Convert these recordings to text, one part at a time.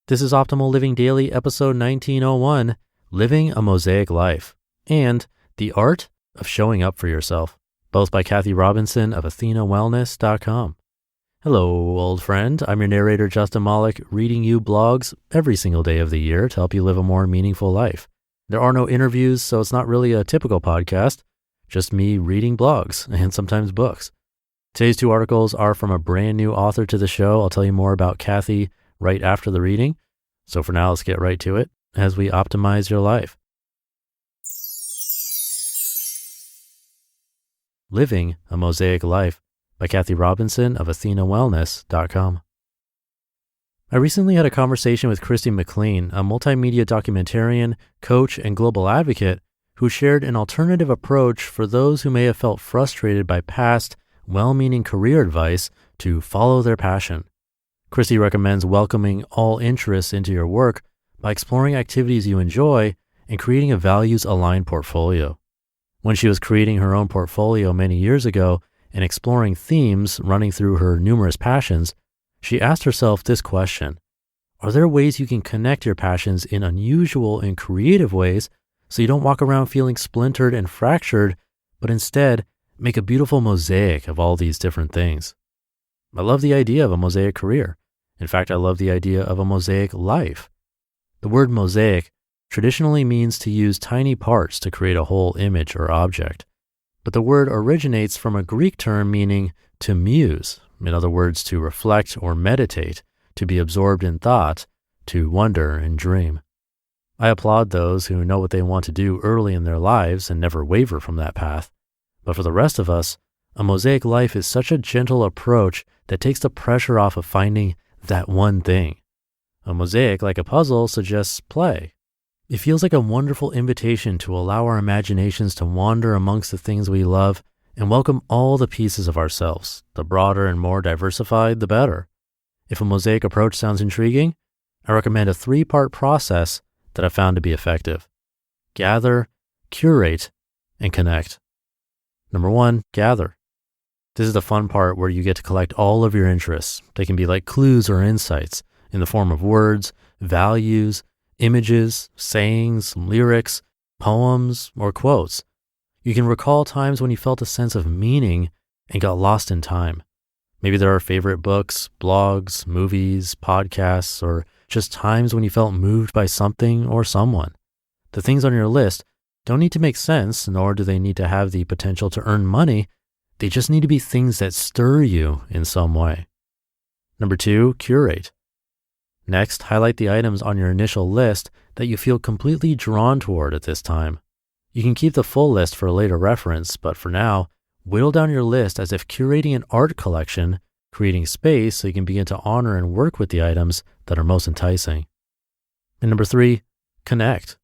This is Optimal Living Daily, episode 1901, Living a Mosaic Life, and The Art of Showing Up for Yourself, both by Robinson of Athena Wellness.com. Hello, old friend. I'm your narrator, Justin Malik, reading you blogs every single day of the year to help you live a more meaningful life. There are no interviews, so it's not really a typical podcast, just me reading blogs and sometimes books. Today's two articles are from a brand new author to the show. I'll tell you more about Kathy right after the reading. So for now, let's get right to it as we optimize your life. Living a Mosaic Life by Kathy Robinson of AthenaWellness.com. I recently had a conversation with Christy McLean, a multimedia documentarian, coach, and global advocate who shared an alternative approach for those who may have felt frustrated by past, well-meaning career advice to follow their passion. Christy recommends welcoming all interests into your work by exploring activities you enjoy and creating a values-aligned portfolio. When she was creating her own portfolio many years ago and exploring themes running through her numerous passions, she asked herself this question: are there ways you can connect your passions in unusual and creative ways so you don't walk around feeling splintered and fractured, but instead make a beautiful mosaic of all these different things? I love the idea of a mosaic career. In fact, I love the idea of a mosaic life. The word mosaic traditionally means to use tiny parts to create a whole image or object. But the word originates from a Greek term meaning to muse, in other words, to reflect or meditate, to be absorbed in thought, to wonder and dream. I applaud those who know what they want to do early in their lives and never waver from that path. But for the rest of us, a mosaic life is such a gentle approach that takes the pressure off of finding that one thing. A mosaic, like a puzzle, suggests play. It feels like a wonderful invitation to allow our imaginations to wander amongst the things we love and welcome all the pieces of ourselves. The broader and more diversified, the better. If a mosaic approach sounds intriguing, I recommend a 3-part process that I've found to be effective. Gather, curate, and connect. Number 1, gather. This is the fun part where you get to collect all of your interests. They can be like clues or insights in the form of words, values, images, sayings, lyrics, poems, or quotes. You can recall times when you felt a sense of meaning and got lost in time. Maybe there are favorite books, blogs, movies, podcasts, or just times when you felt moved by something or someone. The things on your list don't need to make sense, nor do they need to have the potential to earn money. They just need to be things that stir you in some way. Number 2, curate. Next, highlight the items on your initial list that you feel completely drawn toward at this time. You can keep the full list for a later reference, but for now, whittle down your list as if curating an art collection, creating space so you can begin to honor and work with the items that are most enticing. And number 3, connect.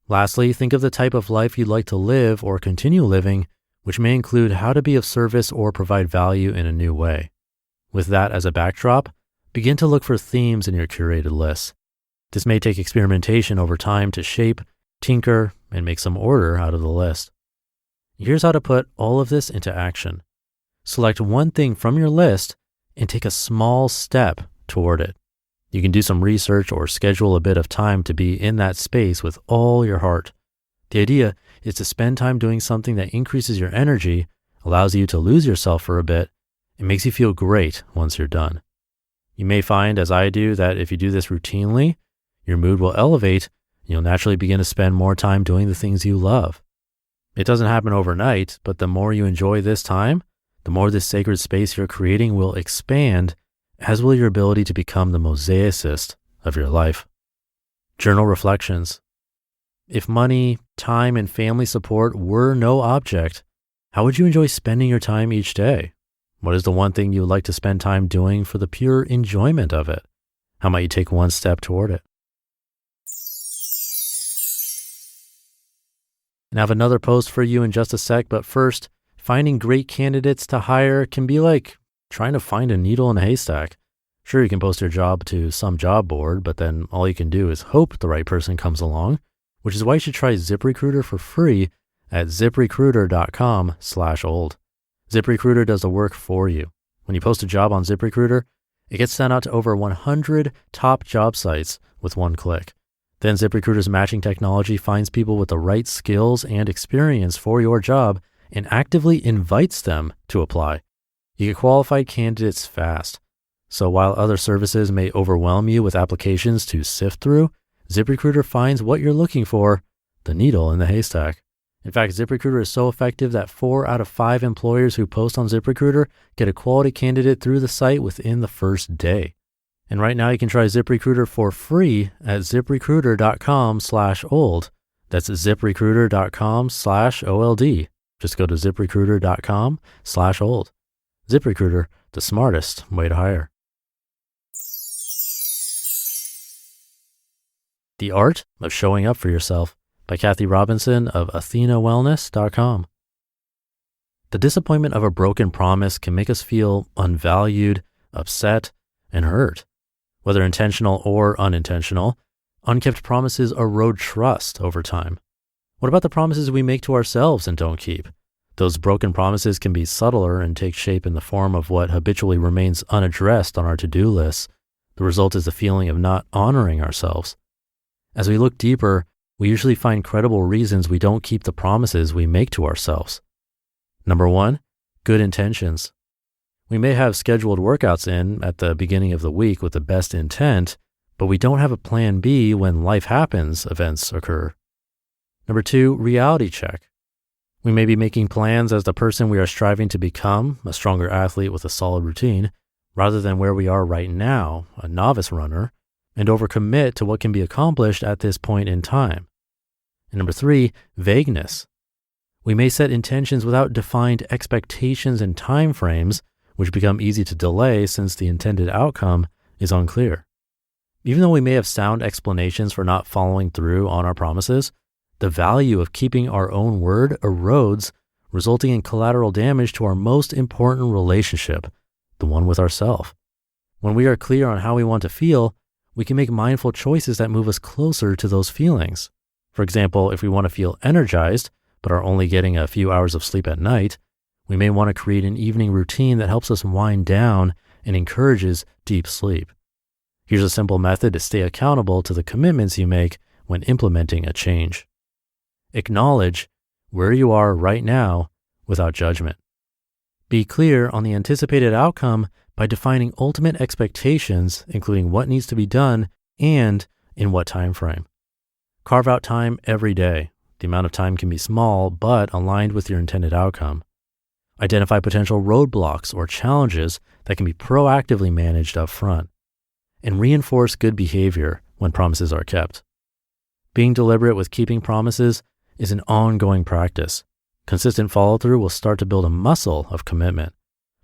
Lastly, think of the type of life you'd like to live or continue living, which may include how to be of service or provide value in a new way. With that as a backdrop, begin to look for themes in your curated list. This may take experimentation over time to shape, tinker, and make some order out of the list. Here's how to put all of this into action. Select one thing from your list and take a small step toward it. You can do some research or schedule a bit of time to be in that space with all your heart. The idea is to spend time doing something that increases your energy, allows you to lose yourself for a bit, and makes you feel great once you're done. You may find, as I do, that if you do this routinely, your mood will elevate, and you'll naturally begin to spend more time doing the things you love. It doesn't happen overnight, but the more you enjoy this time, the more this sacred space you're creating will expand, as will your ability to become the mosaicist of your life. Journal reflections. If money, time, and family support were no object, how would you enjoy spending your time each day? What is the one thing you would like to spend time doing for the pure enjoyment of it? How might you take one step toward it? And I have another post for you in just a sec, but first, finding great candidates to hire can be like trying to find a needle in a haystack. Sure, you can post your job to some job board, but then all you can do is hope the right person comes along, which is why you should try ZipRecruiter for free at ZipRecruiter.com/old. ZipRecruiter does the work for you. When you post a job on ZipRecruiter, It gets sent out to over 100 top job sites with one click. Then ZipRecruiter's matching technology finds people with the right skills and experience for your job and actively invites them to apply. You get qualified candidates fast. So while other services may overwhelm you with applications to sift through, ZipRecruiter finds what you're looking for, the needle in the haystack. In fact, ZipRecruiter is so effective that 4 out of 5 employers who post on ZipRecruiter get a quality candidate through the site within the first day. And right now you can try ZipRecruiter for free at ZipRecruiter.com/old. That's ZipRecruiter.com/OLD. Just go to ZipRecruiter.com/old. ZipRecruiter, the smartest way to hire. The Art of Showing Up for Yourself by Kathy Robinson of AthenaWellness.com. The disappointment of a broken promise can make us feel unvalued, upset, and hurt. Whether intentional or unintentional, unkept promises erode trust over time. What about the promises we make to ourselves and don't keep? Those broken promises can be subtler and take shape in the form of what habitually remains unaddressed on our to-do lists. The result is the feeling of not honoring ourselves. As we look deeper, we usually find credible reasons we don't keep the promises we make to ourselves. Number 1, good intentions. We may have scheduled workouts in at the beginning of the week with the best intent, but we don't have a plan B when life happens, events occur. Number 2, reality check. We may be making plans as the person we are striving to become, a stronger athlete with a solid routine, rather than where we are right now, a novice runner, and overcommit to what can be accomplished at this point in time. And number 3, vagueness. We may set intentions without defined expectations and timeframes, which become easy to delay since the intended outcome is unclear. Even though we may have sound explanations for not following through on our promises, the value of keeping our own word erodes, resulting in collateral damage to our most important relationship, the one with ourselves. When we are clear on how we want to feel, we can make mindful choices that move us closer to those feelings. For example, if we want to feel energized, but are only getting a few hours of sleep at night, we may want to create an evening routine that helps us wind down and encourages deep sleep. Here's a simple method to stay accountable to the commitments you make when implementing a change. Acknowledge where you are right now without judgment. Be clear on the anticipated outcome by defining ultimate expectations, including what needs to be done and in what time frame. Carve out time every day. The amount of time can be small, but aligned with your intended outcome. Identify potential roadblocks or challenges that can be proactively managed up front. And reinforce good behavior when promises are kept. Being deliberate with keeping promises is an ongoing practice. Consistent follow-through will start to build a muscle of commitment.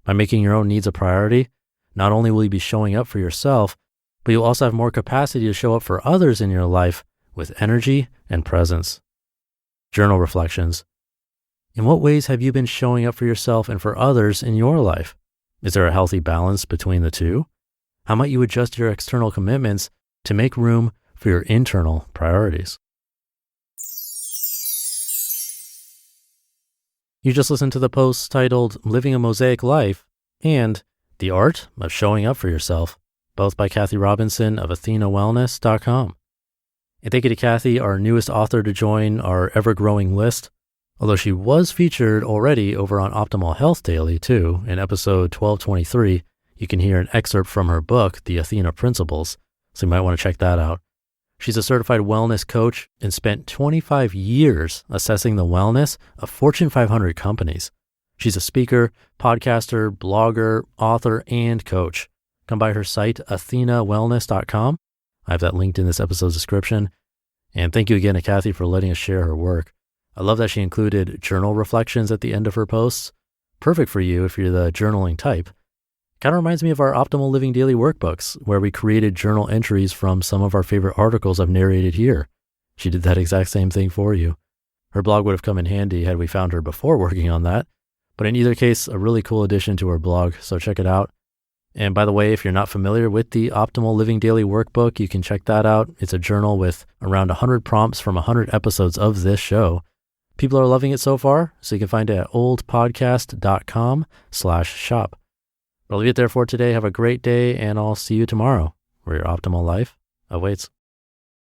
By making your own needs a priority, not only will you be showing up for yourself, but you'll also have more capacity to show up for others in your life with energy and presence. Journal reflections. In what ways have you been showing up for yourself and for others in your life? Is there a healthy balance between the two? How might you adjust your external commitments to make room for your internal priorities? You just listened to the posts titled Living a Mosaic Life and The Art of Showing Up for Yourself, both by Kathy Robinson of AthenaWellness.com. And thank you to Kathy, our newest author to join our ever-growing list, although she was featured already over on Optimal Health Daily too. In episode 1223, you can hear an excerpt from her book, The Athena Principles, so you might want to check that out. She's a certified wellness coach and spent 25 years assessing the wellness of Fortune 500 companies. She's a speaker, podcaster, blogger, author, and coach. Come by her site, AthenaWellness.com. I have that linked in this episode's description. And thank you again to Kathy for letting us share her work. I love that she included journal reflections at the end of her posts. Perfect for you if you're the journaling type. Kind of reminds me of our Optimal Living Daily workbooks, where we created journal entries from some of our favorite articles I've narrated here. She did that exact same thing for you. Her blog would have come in handy had we found her before working on that. But in either case, a really cool addition to her blog, so check it out. And by the way, if you're not familiar with the Optimal Living Daily workbook, you can check that out. It's a journal with around 100 prompts from 100 episodes of this show. People are loving it so far, so you can find it at oldpodcast.com/shop. I'll leave it there for today. Have a great day, and I'll see you tomorrow where your optimal life awaits.